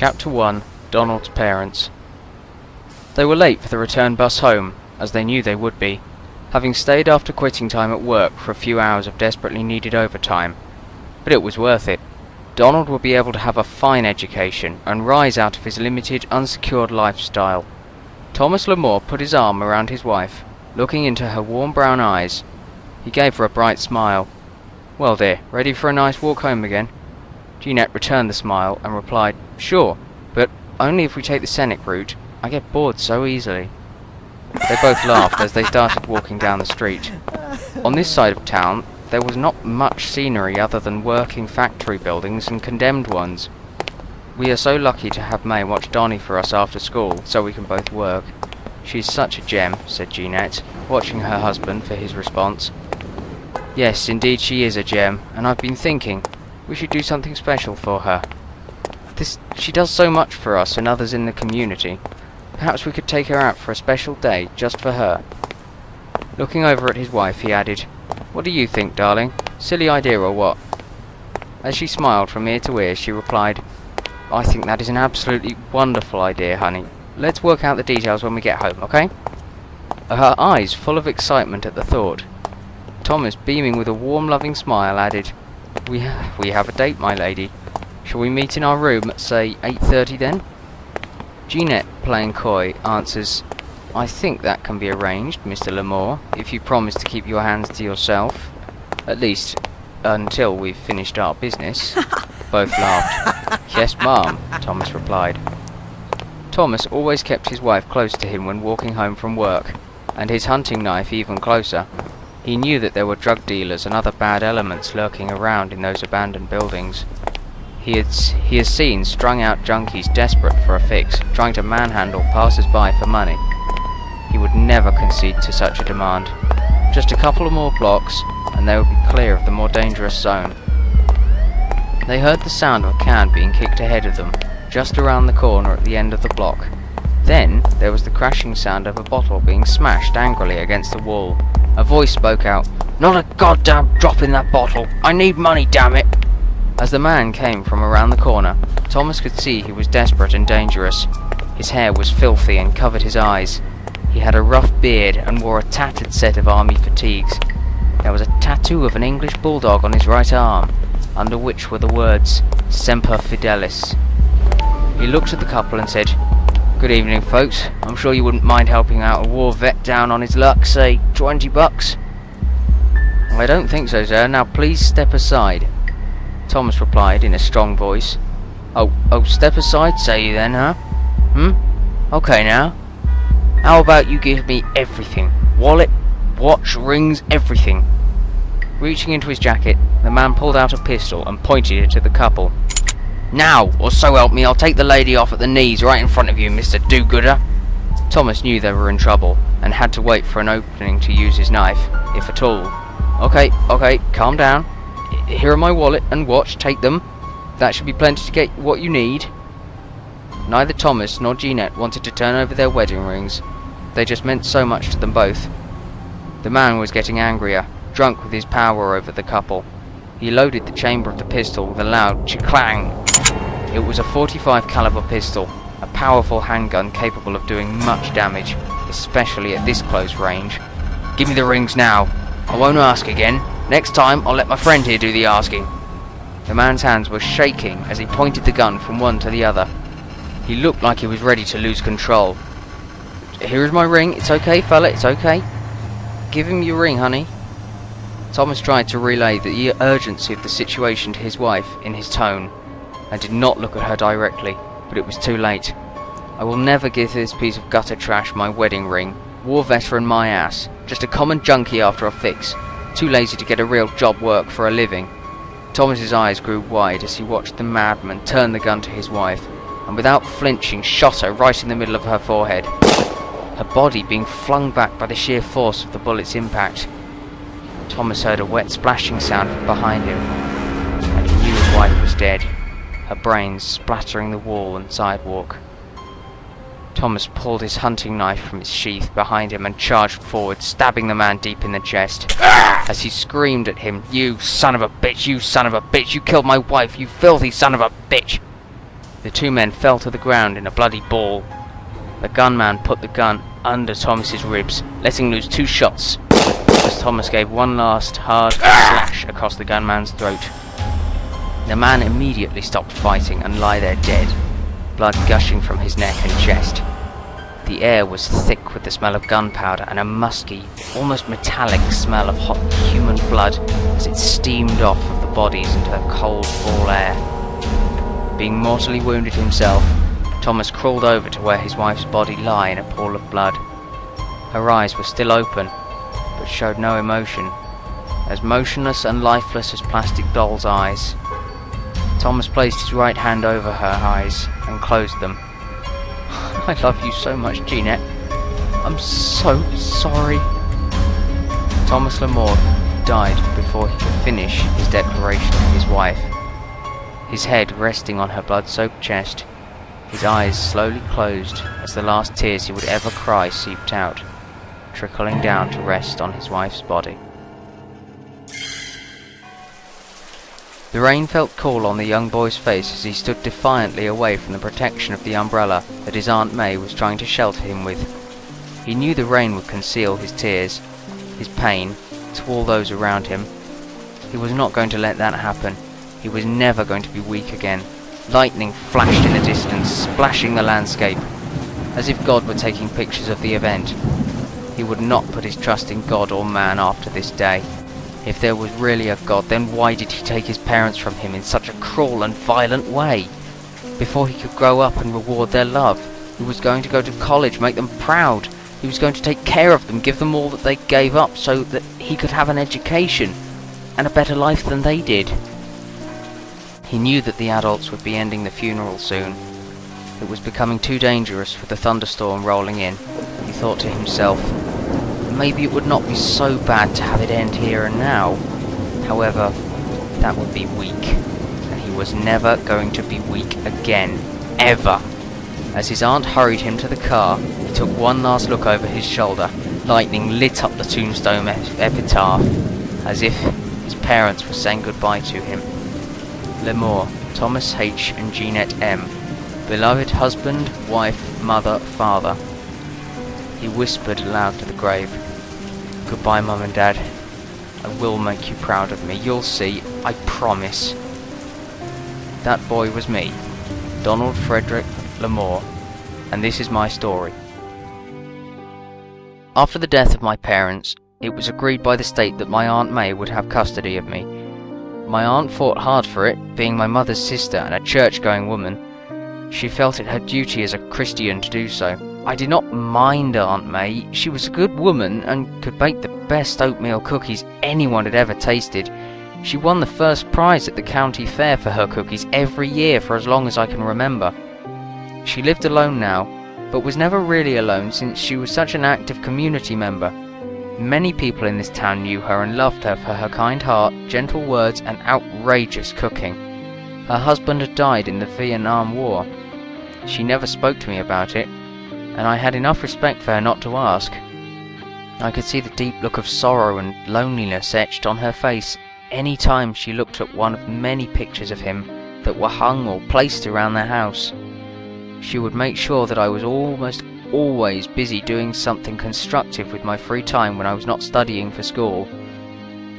Chapter 1. Donald's Parents. They were late for the return bus home, as they knew they would be, having stayed after quitting time at work for a few hours of desperately needed overtime. But it was worth it. Donald would be able to have a fine education and rise out of his limited, unsecured lifestyle. Thomas Lamore put his arm around his wife, looking into her warm brown eyes. He gave her a bright smile. "Well, dear, ready for a nice walk home again?" Jeanette returned the smile and replied, "Sure, but only if we take the scenic route. I get bored so easily." They both laughed as they started walking down the street. On this side of town, there was not much scenery other than working factory buildings and condemned ones. "We are so lucky to have May watch Donnie for us after school, so we can both work. She's such a gem," said Jeanette, watching her husband for his response. "Yes, indeed she is a gem, and I've been thinking we should do something special for her. She does so much for us and others in the community. Perhaps we could take her out for a special day, just for her." Looking over at his wife, he added, "What do you think, darling? Silly idea or what?" As she smiled from ear to ear, she replied, "I think that is an absolutely wonderful idea, honey. Let's work out the details when we get home, okay?" Her eyes full of excitement at the thought. Thomas, beaming with a warm, loving smile, added, We have a date, my lady. Shall we meet in our room at, say, 8:30 then?" Jeanette, playing coy, answers, "I think that can be arranged, Mr. Lamore, if you promise to keep your hands to yourself. At least, until we've finished our business." Both laughed. "Yes, ma'am," Thomas replied. Thomas always kept his wife close to him when walking home from work, and his hunting knife even closer. He knew that there were drug dealers and other bad elements lurking around in those abandoned buildings. He has seen strung-out junkies desperate for a fix, trying to manhandle passers-by for money. He would never concede to such a demand. Just a couple of more blocks, and they would be clear of the more dangerous zone. They heard the sound of a can being kicked ahead of them, just around the corner at the end of the block. Then there was the crashing sound of a bottle being smashed angrily against the wall. A voice spoke out, "Not a goddamn drop in that bottle! I need money, damn it!" As the man came from around the corner, Thomas could see he was desperate and dangerous. His hair was filthy and covered his eyes. He had a rough beard and wore a tattered set of army fatigues. There was a tattoo of an English bulldog on his right arm, under which were the words, "Semper Fidelis." He looked at the couple and said, "Good evening, folks. I'm sure you wouldn't mind helping out a war vet down on his luck, say $20? "I don't think so, sir. Now please step aside," Thomas replied in a strong voice. Oh, step aside, say you then, huh? Okay now. How about you give me everything? Wallet, watch, rings, everything." Reaching into his jacket, the man pulled out a pistol and pointed it at the couple. "Now, or so help me, I'll take the lady off at the knees right in front of you, Mr. Do-Gooder." Thomas knew they were in trouble, and had to wait for an opening to use his knife, if at all. Okay, calm down. Here are my wallet and watch, take them. That should be plenty to get what you need." Neither Thomas nor Jeanette wanted to turn over their wedding rings. They just meant so much to them both. The man was getting angrier, drunk with his power over the couple. He loaded the chamber of the pistol with a loud chiclang. It was a .45 caliber pistol, a powerful handgun capable of doing much damage, especially at this close range. "Give me the rings now. I won't ask again. Next time I'll let my friend here do the asking." The man's hands were shaking as he pointed the gun from one to the other. He looked like he was ready to lose control. "Here is my ring. It's okay, fella, it's okay." "Give him your ring, honey." Thomas tried to relay the urgency of the situation to his wife in his tone, and did not look at her directly, but it was too late. "I will never give this piece of gutter trash my wedding ring. War veteran my ass. Just a common junkie after a fix. Too lazy to get a real job work for a living." Thomas's eyes grew wide as he watched the madman turn the gun to his wife, and without flinching shot her right in the middle of her forehead, her body being flung back by the sheer force of the bullet's impact. Thomas heard a wet splashing sound from behind him, and he knew his wife was dead, her brains splattering the wall and sidewalk. Thomas pulled his hunting knife from its sheath behind him and charged forward, stabbing the man deep in the chest. As he screamed at him, "You son of a bitch! You son of a bitch! You killed my wife! You filthy son of a bitch!" The two men fell to the ground in a bloody ball. The gunman put the gun under Thomas's ribs, letting loose 2 shots, as Thomas gave one last hard slash across the gunman's throat. The man immediately stopped fighting and lay there dead, blood gushing from his neck and chest. The air was thick with the smell of gunpowder and a musky, almost metallic smell of hot human blood as it steamed off of the bodies into the cold fall air. Being mortally wounded himself, Thomas crawled over to where his wife's body lay in a pool of blood. Her eyes were still open, but showed no emotion, as motionless and lifeless as plastic dolls' eyes. Thomas placed his right hand over her eyes and closed them. "I love you so much, Jeanette. I'm so sorry." Thomas Lamore died before he could finish his declaration to his wife. His head resting on her blood-soaked chest, his eyes slowly closed as the last tears he would ever cry seeped out, trickling down to rest on his wife's body. The rain felt cool on the young boy's face as he stood defiantly away from the protection of the umbrella that his Aunt May was trying to shelter him with. He knew the rain would conceal his tears, his pain, to all those around him. He was not going to let that happen. He was never going to be weak again. Lightning flashed in the distance, splashing the landscape, as if God were taking pictures of the event. He would not put his trust in God or man after this day. If there was really a God, then why did he take his parents from him in such a cruel and violent way? Before he could grow up and reward their love, he was going to go to college, make them proud. He was going to take care of them, give them all that they gave up so that he could have an education and a better life than they did. He knew that the adults would be ending the funeral soon. It was becoming too dangerous with the thunderstorm rolling in. He thought to himself, maybe it would not be so bad to have it end here and now. However, that would be weak, and he was never going to be weak again, ever. As his aunt hurried him to the car, he took one last look over his shoulder. Lightning lit up the tombstone epitaph, as if his parents were saying goodbye to him. Lamore, Thomas H. and Jeanette M. Beloved husband, wife, mother, father. He whispered aloud to the grave, "Goodbye, Mum and Dad. I will make you proud of me. You'll see. I promise." That boy was me, Donald Frederick Lamore, and this is my story. After the death of my parents, it was agreed by the state that my Aunt May would have custody of me. My aunt fought hard for it, being my mother's sister and a church-going woman. She felt it her duty as a Christian to do so. I did not mind Aunt May. She was a good woman and could bake the best oatmeal cookies anyone had ever tasted. She won the first prize at the county fair for her cookies every year for as long as I can remember. She lived alone now, but was never really alone since she was such an active community member. Many people in this town knew her and loved her for her kind heart, gentle words, and outrageous cooking. Her husband had died in the Vietnam War. She never spoke to me about it, and I had enough respect for her not to ask. I could see the deep look of sorrow and loneliness etched on her face any time she looked at one of many pictures of him that were hung or placed around the house. She would make sure that I was almost always busy doing something constructive with my free time when I was not studying for school.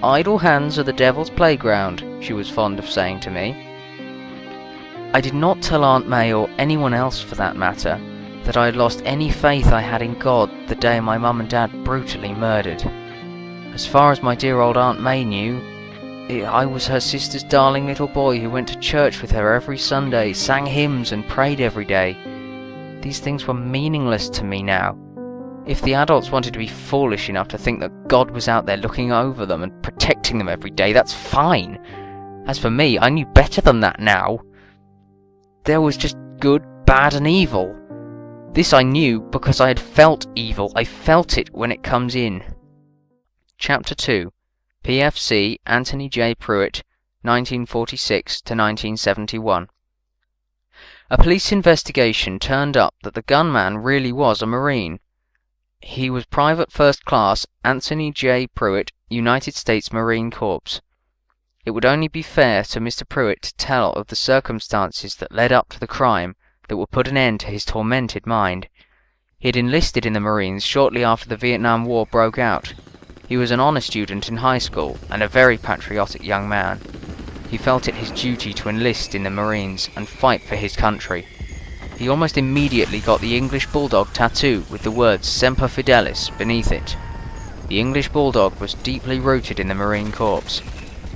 "Idle hands are the devil's playground," she was fond of saying to me. I did not tell Aunt May, or anyone else for that matter, that I had lost any faith I had in God the day my mum and dad brutally murdered. As far as my dear old Aunt May knew, I was her sister's darling little boy who went to church with her every Sunday, sang hymns and prayed every day. These things were meaningless to me now. If the adults wanted to be foolish enough to think that God was out there looking over them and protecting them every day, that's fine. As for me, I knew better than that now. There was just good, bad and evil. This I knew because I had felt evil. I felt it when it comes in. Chapter 2. PFC Anthony J. Pruitt, 1946 to 1971. A police investigation turned up that the gunman really was a Marine. He was Private First Class Anthony J. Pruitt, United States Marine Corps. It would only be fair to Mr. Pruitt to tell of the circumstances that led up to the crime that would put an end to his tormented mind. He had enlisted in the Marines shortly after the Vietnam War broke out. He was an honor student in high school and a very patriotic young man. He felt it his duty to enlist in the Marines and fight for his country. He almost immediately got the English Bulldog tattoo with the words Semper Fidelis beneath it. The English Bulldog was deeply rooted in the Marine Corps.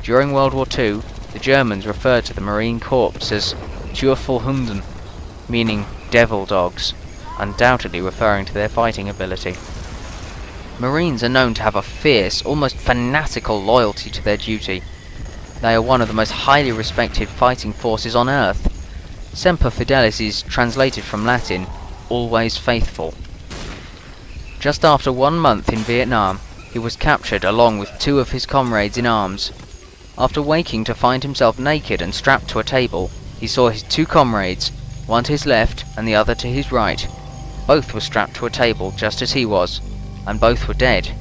During World War II, the Germans referred to the Marine Corps as Djurfullhunden, meaning devil dogs, undoubtedly referring to their fighting ability. Marines are known to have a fierce, almost fanatical loyalty to their duty. They are one of the most highly respected fighting forces on Earth. Semper Fidelis is translated from Latin, always faithful. Just after 1 month in Vietnam, he was captured along with 2 of his comrades in arms. After waking to find himself naked and strapped to a table, he saw his 2 comrades, one to his left and the other to his right. Both were strapped to a table just as he was, and both were dead.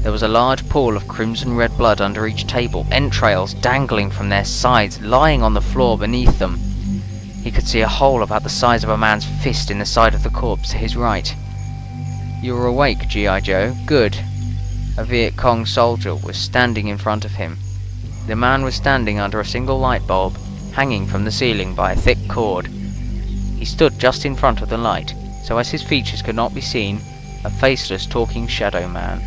There was a large pool of crimson-red blood under each table, entrails dangling from their sides, lying on the floor beneath them. He could see a hole about the size of a man's fist in the side of the corpse to his right. "You are awake, G.I. Joe. Good." A Viet Cong soldier was standing in front of him. The man was standing under a single light bulb, hanging from the ceiling by a thick cord. He stood just in front of the light, so as his features could not be seen, a faceless talking shadow man.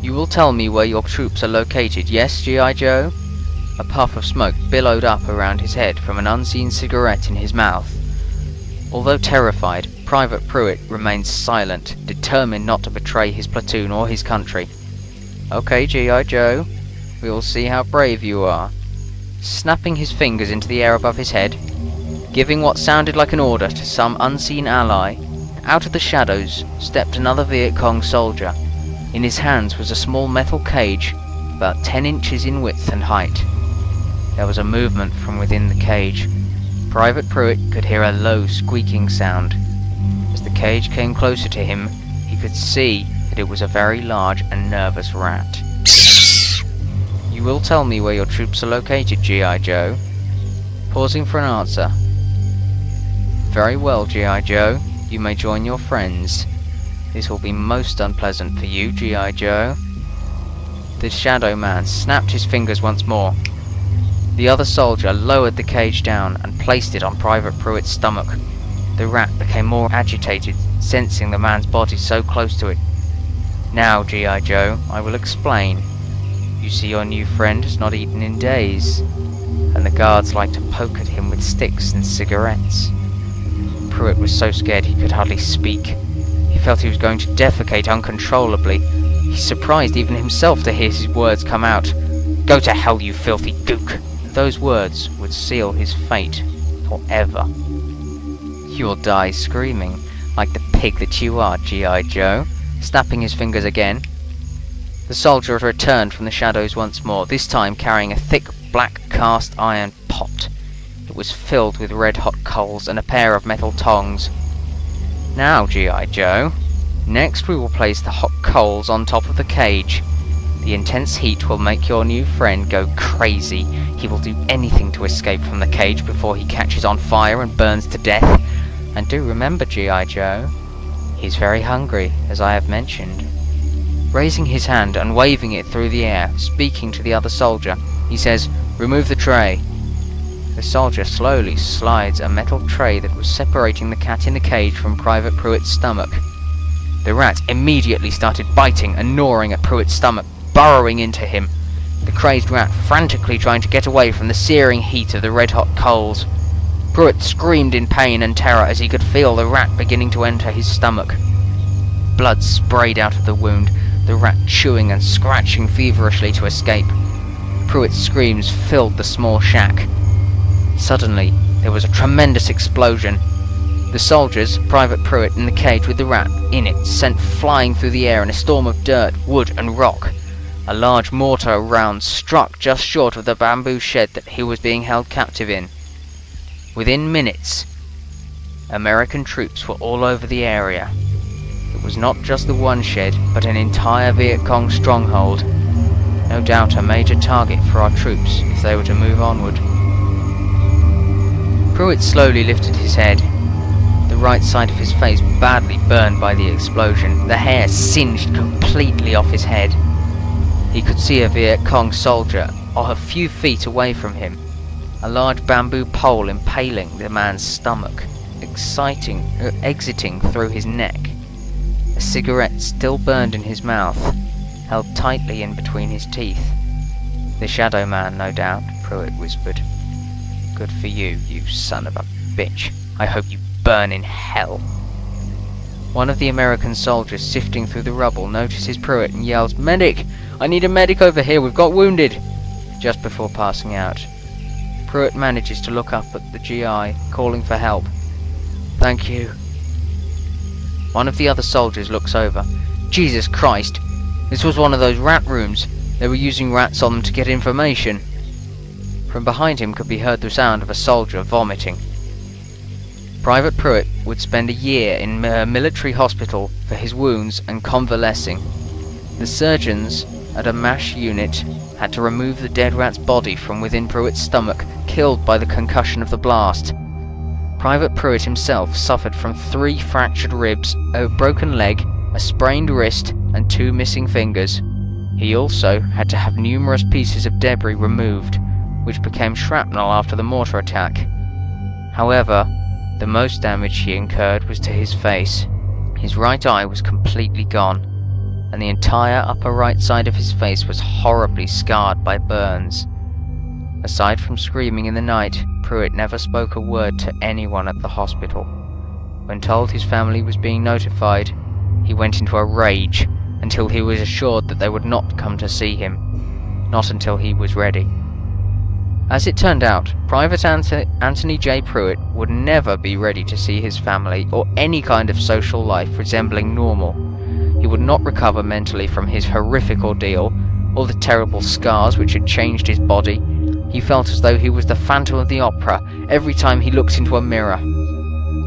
"You will tell me where your troops are located, yes, G.I. Joe?" A puff of smoke billowed up around his head from an unseen cigarette in his mouth. Although terrified, Private Pruitt remained silent, determined not to betray his platoon or his country. "Okay, G.I. Joe, we will see how brave you are." Snapping his fingers into the air above his head, giving what sounded like an order to some unseen ally, out of the shadows stepped another Viet Cong soldier. In his hands was a small metal cage, about 10 inches in width and height. There was a movement from within the cage. Private Pruitt could hear a low squeaking sound. As the cage came closer to him, he could see that it was a very large and nervous rat. "You will tell me where your troops are located, G.I. Joe?" Pausing for an answer. "Very well, G.I. Joe. You may join your friends. This will be most unpleasant for you, G.I. Joe." The shadow man snapped his fingers once more. The other soldier lowered the cage down and placed it on Private Pruitt's stomach. The rat became more agitated, sensing the man's body so close to it. "Now, G.I. Joe, I will explain. You see, your new friend has not eaten in days, and the guards like to poke at him with sticks and cigarettes." Pruitt was so scared he could hardly speak. He felt he was going to defecate uncontrollably. He surprised even himself to hear his words come out. "Go to hell, you filthy gook!" Those words would seal his fate forever. "You'll die screaming, like the pig that you are, G.I. Joe," snapping his fingers again. The soldier returned from the shadows once more, this time carrying a thick black cast iron pot. It was filled with red-hot coals and a pair of metal tongs. "Now, G.I. Joe, next we will place the hot coals on top of the cage. The intense heat will make your new friend go crazy. He will do anything to escape from the cage before he catches on fire and burns to death. And do remember, G.I. Joe, he's very hungry, as I have mentioned." Raising his hand and waving it through the air, speaking to the other soldier, he says, "Remove the tray." The soldier slowly slides a metal tray that was separating the cat in the cage from Private Pruitt's stomach. The rat immediately started biting and gnawing at Pruitt's stomach, burrowing into him. The crazed rat frantically trying to get away from the searing heat of the red-hot coals. Pruitt screamed in pain and terror as he could feel the rat beginning to enter his stomach. Blood sprayed out of the wound, the rat chewing and scratching feverishly to escape. Pruitt's screams filled the small shack. Suddenly, there was a tremendous explosion. The soldiers, Private Pruitt and the cage with the rat in it, sent flying through the air in a storm of dirt, wood and rock. A large mortar round struck just short of the bamboo shed that he was being held captive in. Within minutes, American troops were all over the area. It was not just the one shed, but an entire Viet Cong stronghold. No doubt a major target for our troops if they were to move onward. Pruitt slowly lifted his head. The right side of his face badly burned by the explosion, the hair singed completely off his head. He could see a Viet Cong soldier a few feet away from him, a large bamboo pole impaling the man's stomach, exiting through his neck. A cigarette still burned in his mouth, held tightly in between his teeth. The Shadow Man, no doubt, Pruitt whispered. Good for you, you son of a bitch. I hope you burn in hell. One of the American soldiers sifting through the rubble notices Pruitt and yells, "Medic! I need a medic over here, we've got wounded!" Just before passing out. Pruitt manages to look up at the GI, calling for help. "Thank you." One of the other soldiers looks over. Jesus Christ! This was one of those rat rooms. They were using rats on them to get information. From behind him could be heard the sound of a soldier vomiting. Private Pruitt would spend a year in a military hospital for his wounds and convalescing. The surgeons at a MASH unit had to remove the dead rat's body from within Pruitt's stomach, killed by the concussion of the blast. Private Pruitt himself suffered from 3 fractured ribs, a broken leg, a sprained wrist, and 2 missing fingers. He also had to have numerous pieces of debris removed, which became shrapnel after the mortar attack. However, the most damage he incurred was to his face. His right eye was completely gone, and the entire upper right side of his face was horribly scarred by burns. Aside from screaming in the night, Pruitt never spoke a word to anyone at the hospital. When told his family was being notified, he went into a rage until he was assured that they would not come to see him. Not until he was ready. As it turned out, Private Anthony J. Pruitt would never be ready to see his family or any kind of social life resembling normal. He would not recover mentally from his horrific ordeal, or the terrible scars which had changed his body. He felt as though he was the Phantom of the Opera every time he looked into a mirror.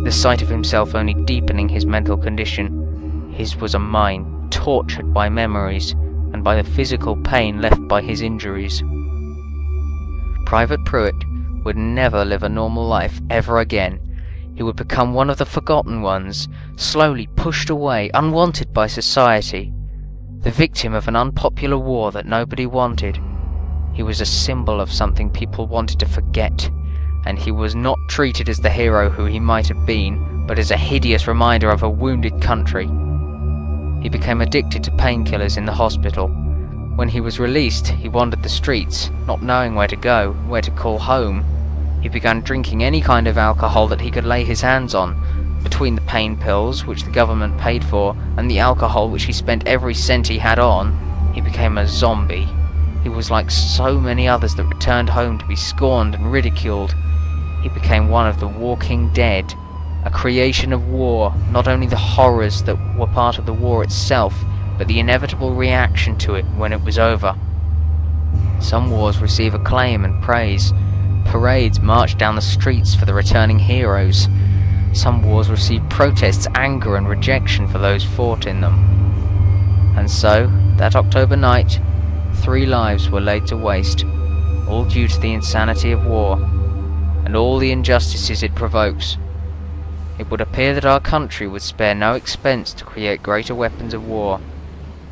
The sight of himself only deepening his mental condition. His was a mind tortured by memories and by the physical pain left by his injuries. Private Pruitt would never live a normal life ever again. He would become one of the forgotten ones, slowly pushed away, unwanted by society, the victim of an unpopular war that nobody wanted. He was a symbol of something people wanted to forget, and he was not treated as the hero who he might have been, but as a hideous reminder of a wounded country. He became addicted to painkillers in the hospital. When he was released, he wandered the streets, not knowing where to go, where to call home. He began drinking any kind of alcohol that he could lay his hands on. Between the pain pills, which the government paid for, and the alcohol which he spent every cent he had on, he became a zombie. He was like so many others that returned home to be scorned and ridiculed. He became one of the walking dead, a creation of war, not only the horrors that were part of the war itself, but the inevitable reaction to it when it was over. Some wars receive acclaim and praise. Parades march down the streets for the returning heroes. Some wars receive protests, anger and rejection for those fought in them. And so, that October night, 3 lives were laid to waste, all due to the insanity of war, and all the injustices it provokes. It would appear that our country would spare no expense to create greater weapons of war.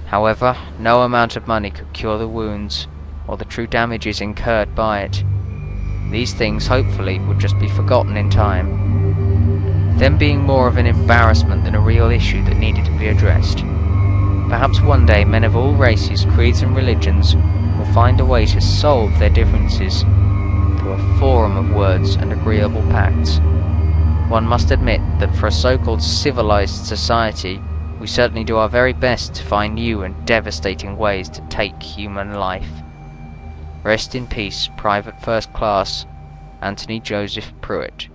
However, no amount of money could cure the wounds, or the true damages incurred by it. These things, hopefully, would just be forgotten in time, them being more of an embarrassment than a real issue that needed to be addressed. Perhaps one day men of all races, creeds and religions will find a way to solve their differences through a forum of words and agreeable pacts. One must admit that for a so-called civilized society, we certainly do our very best to find new and devastating ways to take human life. Rest in peace, Private First Class Anthony Joseph Pruitt.